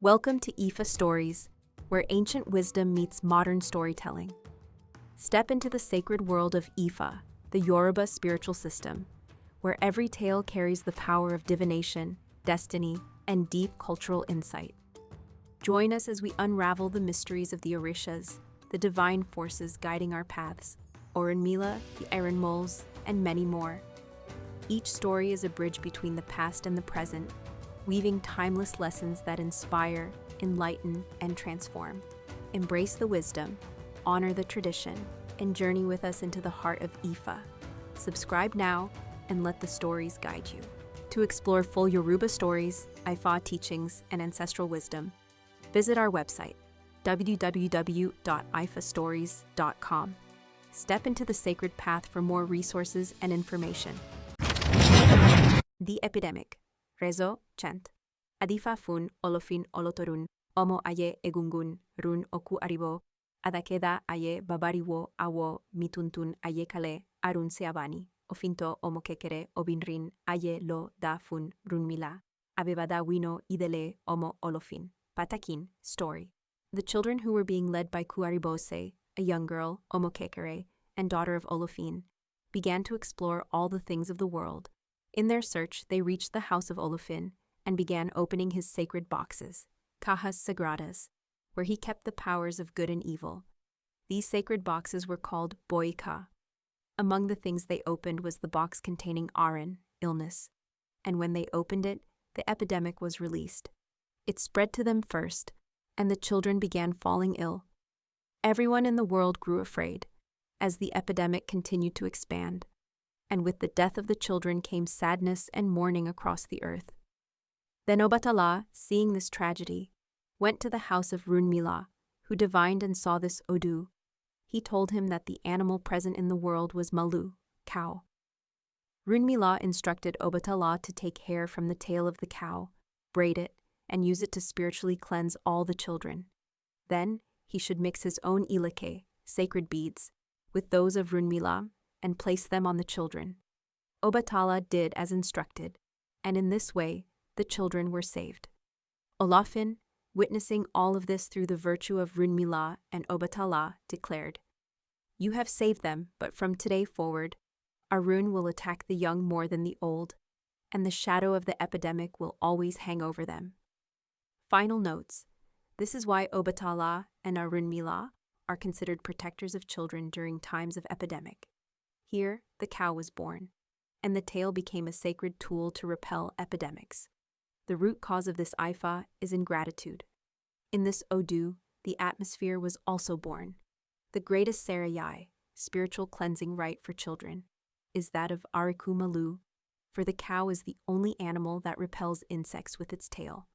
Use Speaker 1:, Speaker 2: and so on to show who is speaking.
Speaker 1: Welcome to IFAStories, where ancient wisdom meets modern storytelling. Step into the sacred world of Ifa, the Yoruba spiritual system, where every tale carries the power of divination, destiny, and deep cultural insight. Join us as we unravel the mysteries of the Orishas, the divine forces guiding our paths, Òrúnmìlà, the Iron Moles, and many more. Each story is a bridge between the past and the present, weaving timeless lessons that inspire, enlighten, and transform. Embrace the wisdom, honor the tradition, and journey with us into the heart of Ifa. Subscribe now and let the stories guide you. To explore full Yoruba stories, Ifa teachings, and ancestral wisdom, visit our website, www.ifastories.com. Step into the sacred path for more resources and information. The Epidemic. Rezo, Chant. Adifa fun Olófin Olotorun, Omo aye egungun, run oku aribo, adakeda aye babariwo awo mituntun aye kale, Àrùn seabani, ofinto omo kekere obinrin aye lo da fun Òrúnmìlà, abebada wino idele omo Olófin. Patakin, story. The children who were being led by Ku-aríbòṣe, a young girl, omo kekere, and daughter of Olófin, began to explore all the things of the world. In their search, they reached the house of Olófin and began opening his sacred boxes, cajas sagradas, where he kept the powers of good and evil. These sacred boxes were called Òbóyíkà. Among the things they opened was the box containing Àrùn, illness, and when they opened it, the epidemic was released. It spread to them first, and the children began falling ill. Everyone in the world grew afraid, as the epidemic continued to expand. And with the death of the children came sadness and mourning across the earth. Then Obàtálá, seeing this tragedy, went to the house of Òrúnmìlà, who divined and saw this Odù. He told him that the animal present in the world was Malu, cow. Òrúnmìlà instructed Obàtálá to take hair from the tail of the cow, braid it, and use it to spiritually cleanse all the children. Then he should mix his own ilike, sacred beads, with those of Òrúnmìlà, and place them on the children. Obàtálá did as instructed, and in this way the children were saved. Olófin, witnessing all of this through the virtue of Òrúnmìlà and Obàtálá, declared, "You have saved them, but from today forward, Àrùn will attack the young more than the old, and the shadow of the epidemic will always hang over them." Final notes. This is why Obàtálá and Òrúnmìlà are considered protectors of children during times of epidemic. Here, the cow was born, and the tail became a sacred tool to repel epidemics. The root cause of this Ifa is ingratitude. In this Odù, the atmosphere was also born. The greatest Sarayai, spiritual cleansing rite for children, is that of Ariku Malu, for the cow is the only animal that repels insects with its tail.